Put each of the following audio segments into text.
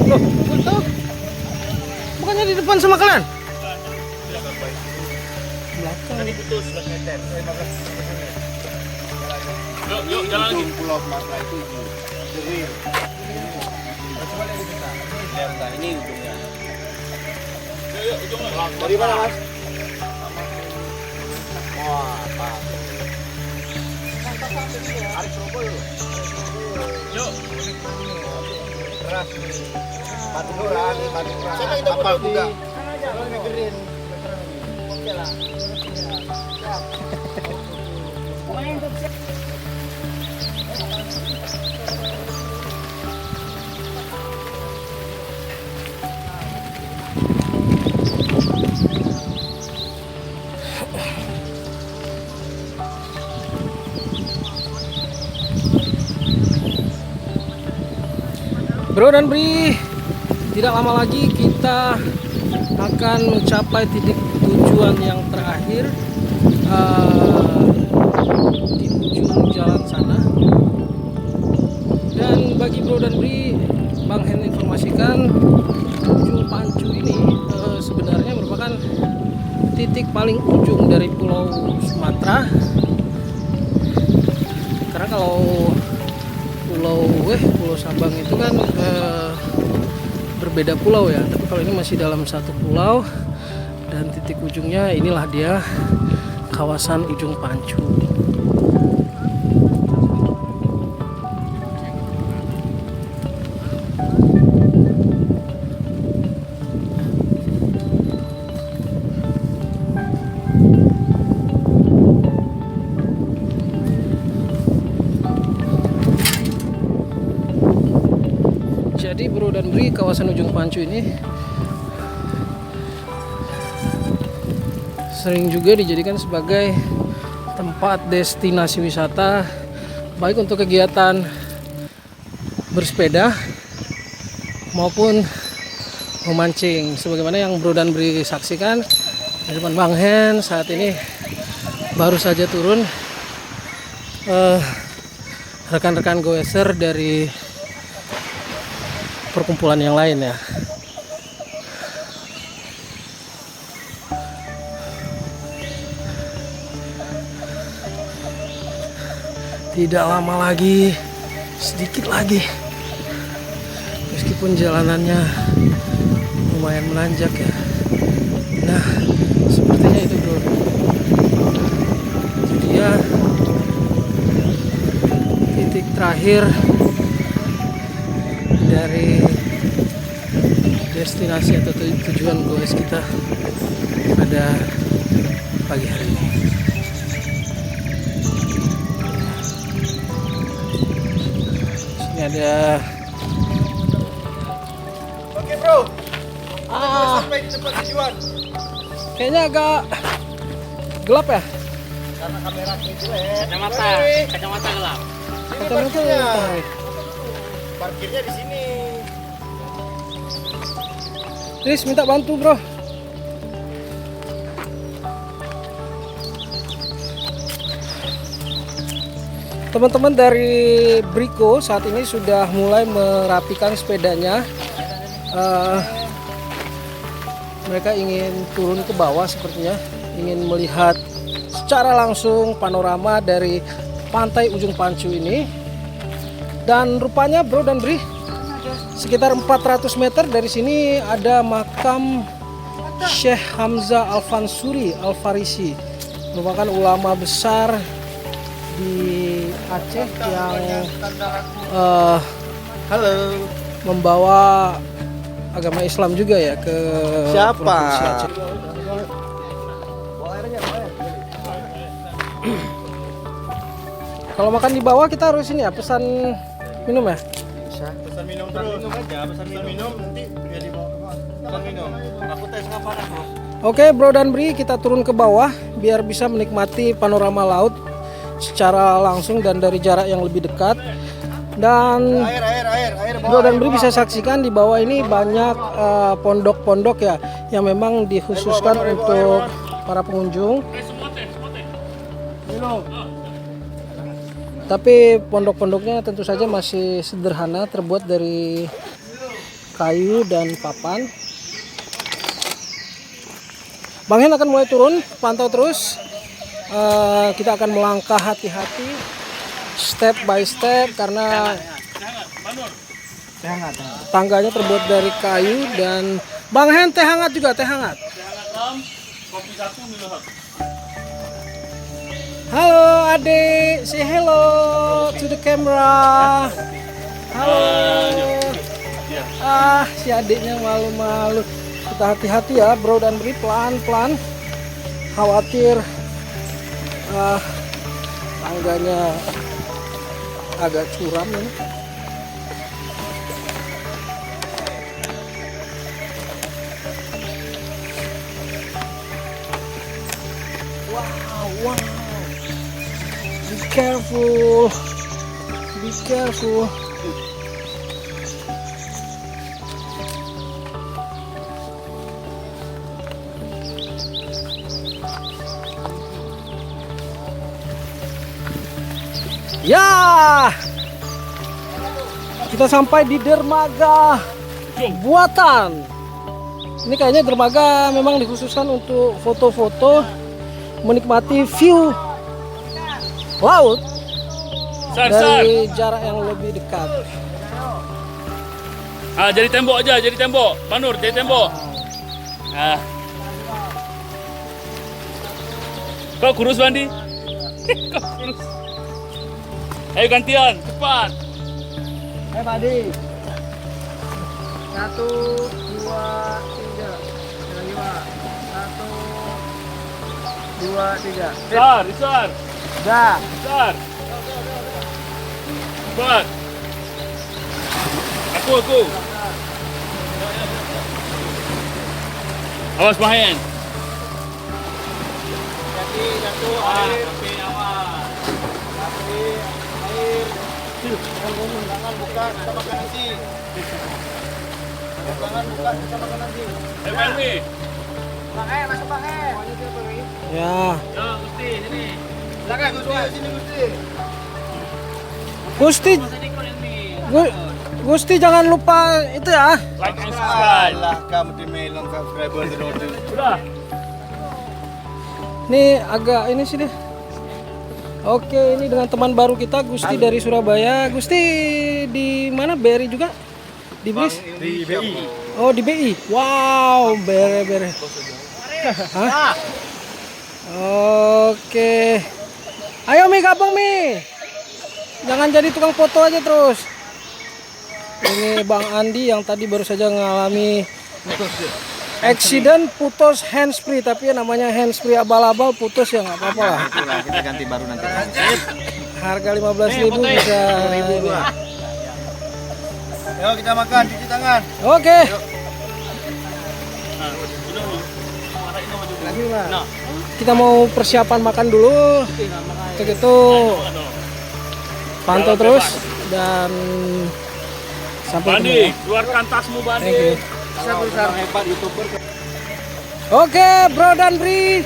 Loh, betul. Bukannya di depan sama kalian? Belakang. Tadi putus 11 meter. Yuk, jalan lagi. Pulau Mata itu jadi lihat ini ujungnya. Yuk, ujungnya. Dari mana, Mas? Wah, Pak. Hari Probo yuk. Yuk. Keras nih. Batu Nuran. Saya kita foto juga. Jangan mikirin. Oke lah. Siap. Main tuh. Bro dan Bri, tidak lama lagi kita akan mencapai titik tujuan yang terakhir di ujung jalan sana. Dan bagi Bro dan Bri, Bang Hen informasikan ujung Pancu ini sebenarnya merupakan titik paling ujung dari Pulau Sumatera. Karena kalau Pulau Sabang itu kan berbeda pulau ya, tapi kalau ini masih dalam satu pulau dan titik ujungnya inilah dia kawasan ujung Pancu. Jadi Bro dan Bri, kawasan ujung Pancu ini sering juga dijadikan sebagai tempat destinasi wisata, baik untuk kegiatan bersepeda maupun memancing. Sebagaimana yang Bro dan Bri saksikan di depan Bang Hen saat ini baru saja turun rekan-rekan goeser dari perkumpulan yang lain ya. Tidak lama lagi, sedikit lagi, meskipun jalanannya lumayan menanjak ya. Nah, sepertinya itu bro, itu dia titik terakhir dari destinasi atau tujuan goes kita pada pagi hari ini. Sini ada. Oke, Bro. Sampai di tempat tujuan. Kayaknya agak gelap ya. Karena kamera jelek. Kacamata gelap. Ini Kacamata parkirnya. gelap. Parkirnya di sini. Tris minta bantu bro. Teman-teman dari Briko saat ini sudah mulai merapikan sepedanya. Mereka ingin turun ke bawah sepertinya, ingin melihat secara langsung panorama dari pantai ujung Pancu ini. Dan rupanya bro dan Bri, sekitar 400 meter dari sini ada makam Syekh Hamzah Al-Fansuri Al-Farisi, merupakan ulama besar di Aceh yang membawa agama Islam juga ya ke provinsi Aceh. Kalau makan di bawah kita harus ini ya, pesan minum ya? Bisa. Pesan minum terus. Pesan minum nanti dia dibawa ke bawah. Pesan minum. Aku tes kapan aku. Oke bro dan Bri, kita turun ke bawah biar bisa menikmati panorama laut secara langsung dan dari jarak yang lebih dekat. Dan Air. Bro dan Bri bisa saksikan di bawah ini banyak pondok-pondok ya yang memang dikhususkan untuk para pengunjung. Tapi pondok-pondoknya tentu saja masih sederhana, terbuat dari kayu dan papan. Bang Hen akan mulai turun, pantau terus. Kita akan melangkah hati-hati, step by step, karena tangganya terbuat dari kayu. Dan Bang Hen, teh hangat juga, teh hangat. Halo adik, say hello to the camera. Halo. Si adiknya malu-malu. Kita hati-hati ya Bro dan Bri, pelan-pelan. Khawatir tangganya agak curam ini. Wow. Be careful. Ya, kita sampai di dermaga buatan. Ini kayaknya dermaga memang dikhususkan untuk foto-foto, menikmati view laut dari jarak yang lebih dekat. Jadi tembok aja, jadi tembok. Banur, jadi tembok. Kau kurus Bandi? Kau kurus. Ayo gantian, cepat. Badi. 1, 2, 3. Lagi Pak. 1, 2, 3. Risar. Dah. Risar. Cepat. Aku. Awas Mahen. Jatuh air. Jangan buka, kita makan nasi. Jangan buka, kita makan nasi. Pelmi. Masuk pakai. Ya. Ya, Gusti, sini. Silakan Gusti, sini Gusti, Gusti. Gusti jangan lupa itu ya. Like and subscribe. Alah, kamu di melon subscriber terus. Sudah. Ini agak ini sih deh. Oke, ini dengan teman baru kita Gusti dari Surabaya. Gusti di mana? BRI juga? Di BRI? Di BI. Oh, di BI. Wow, bere. Hah? Oke. Ayo Mi, gabung Mi. Jangan jadi tukang foto aja terus. Ini Bang Andi yang tadi baru saja mengalami accident, putus handsfree, tapi ya namanya handsfree abal-abal putus ya nggak apa-apa lah. Itulah, kita ganti baru nanti. Harga 15.000 bisa. Ayo kita makan, cuci tangan. Oke. Kita mau persiapan makan dulu. Untuk itu pantau terus dan sampai Bandi, ketemu. keluarkan tasmu Bandi. Thank you. Bisa hebat YouTuber. Oke, Bro dan Bri.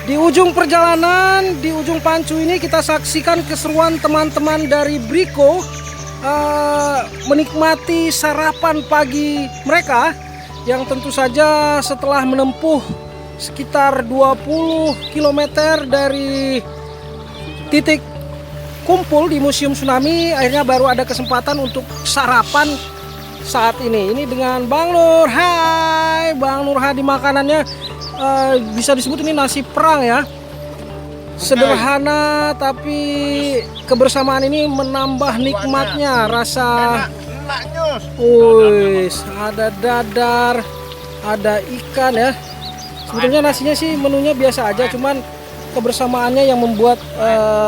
Di ujung perjalanan, di ujung Pancu ini kita saksikan keseruan teman-teman dari Briko menikmati sarapan pagi mereka yang tentu saja setelah menempuh sekitar 20 km dari titik kumpul di Museum Tsunami, akhirnya baru ada kesempatan untuk sarapan saat ini. Ini dengan Bang Nur. Hai Bang Nur Hadi, makanannya bisa disebut ini nasi perang ya. Sederhana tapi kebersamaan ini menambah nikmatnya rasa. Wih, ada dadar, ada ikan ya. Sebetulnya nasinya sih menunya biasa aja, cuman kebersamaannya yang membuat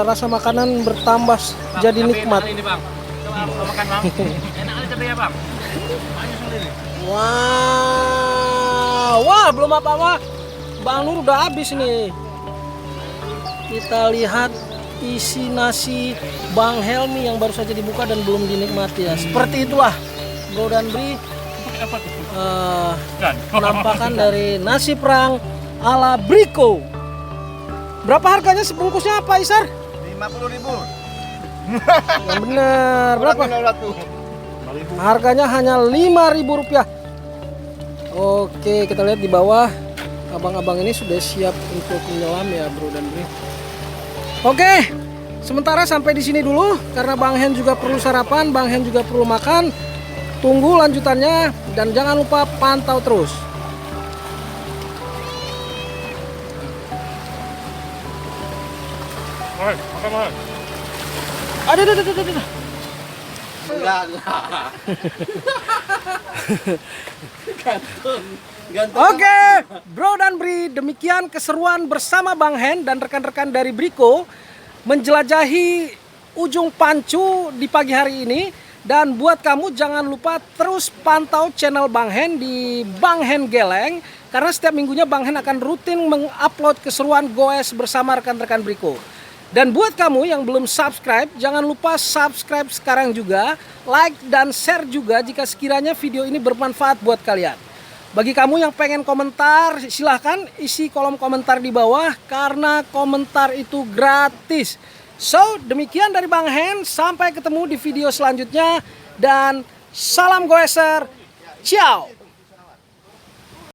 rasa makanan bertambah jadi nikmat. Ini Bang. Coba makan Bang. Enak kali cabai ya Bang. Wah, belum apa-apa. Bang Nur udah habis nih. Kita lihat isi nasi Bang Helmi yang baru saja dibuka dan belum dinikmati ya. Seperti itulah Bro dan Bri Apa tuh? Kan. penampakan dari nasi perang ala Briko. Berapa harganya sebungkusnya Pak Isar? 50.000. Yang benar berapa? Harganya hanya Rp5.000. Oke, kita lihat di bawah. Abang-abang ini sudah siap untuk menyelam ya, Bro dan Bri. Oke, sementara sampai di sini dulu karena Bang Hen juga perlu sarapan, Bang Hen juga perlu makan. Tunggu lanjutannya dan jangan lupa pantau terus. Makan. Ada. Oke, Bro dan Bri, demikian keseruan bersama Bang Hen dan rekan-rekan dari Briko menjelajahi ujung Pancu di pagi hari ini. Dan buat kamu jangan lupa terus pantau channel Bang Hen di Bang Hen Geleng karena setiap minggunya Bang Hen akan rutin mengupload keseruan goes bersama rekan-rekan Briko. Dan buat kamu yang belum subscribe, jangan lupa subscribe sekarang juga, like dan share juga jika sekiranya video ini bermanfaat buat kalian. Bagi kamu yang pengen komentar, silahkan isi kolom komentar di bawah karena komentar itu gratis. So, demikian dari Bang Hen, sampai ketemu di video selanjutnya dan salam goeser, ciao!